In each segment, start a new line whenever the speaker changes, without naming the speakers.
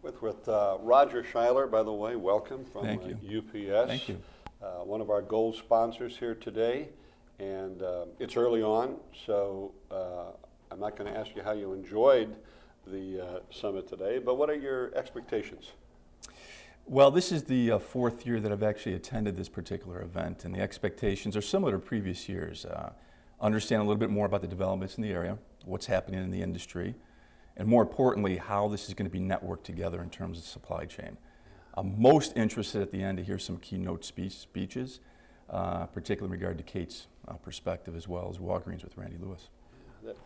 With Roger Schiyer, by the way, welcome from
Thank you.
UPS.
Thank you.
One of our gold sponsors here today, and it's early on, so I'm not going to ask you how you enjoyed the summit today, but what are your expectations?
Well, this is the fourth year that I've actually attended this particular event, and the expectations are similar to previous years. Understand a little bit more about the developments in the area, what's happening in the industry, and more importantly, how this is going to be networked together in terms of supply chain. I'm most interested at the end to hear some keynote speeches, particularly in regard to Kate's perspective, as well as Walgreens with Randy Lewis.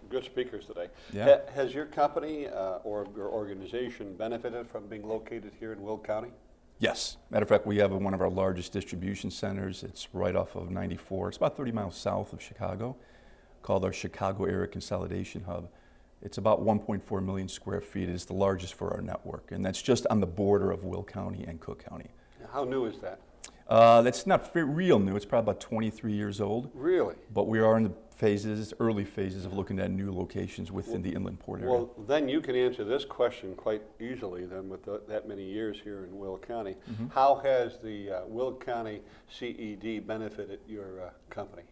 Good speakers today.
Yeah.
Has your company or your organization benefited from being located here in Will County?
Yes. Matter of fact, we have one of our largest distribution centers. It's right off of 94. It's about 30 miles south of Chicago, called our Chicago Area Consolidation Hub. It's about 1.4 million square feet. It is the largest for our network, and that's just on the border of Will County and Cook County.
How new is that?
That's not real new. It's probably about 23 years old.
Really?
But we are in the early phases of looking at new locations within the inland port area.
Well, then you can answer this question quite easily then with that many years here in Will County. Mm-hmm. How has the Will County CED benefited your company?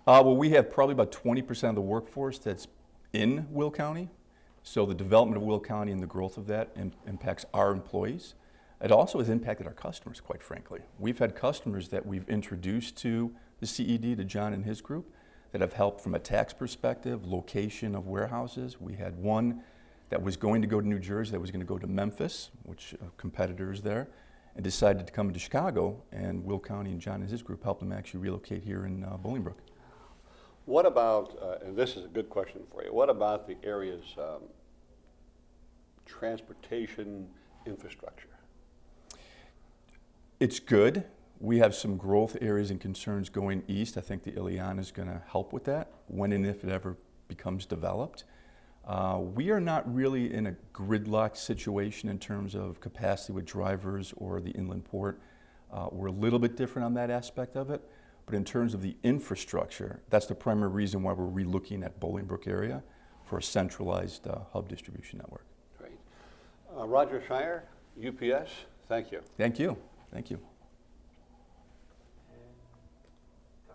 Well, we have probably about 20% of the workforce that's in Will County. So the development of Will County and the growth of that impacts our employees. It also has impacted our customers, quite frankly. We've had customers that we've introduced to the CED, to John and his group, that have helped from a tax perspective, location of warehouses. We had one that was going to go to New Jersey, that was going to go to Memphis, which competitors there, and decided to come into Chicago, and Will County and John and his group helped them actually relocate here in Bolingbrook.
What about, and this is a good question for you, what about the area's transportation infrastructure?
It's good. We have some growth areas and concerns going east. I think the Ileana is going to help with that when and if it ever becomes developed. We are not really in a gridlock situation in terms of capacity with drivers or the inland port. We're a little bit different on that aspect of it. But in terms of the infrastructure, that's the primary reason why we're relooking at Bolingbrook area for a centralized hub distribution network.
Great. Roger Schiyer, UPS, thank you.
Thank you. Thank you.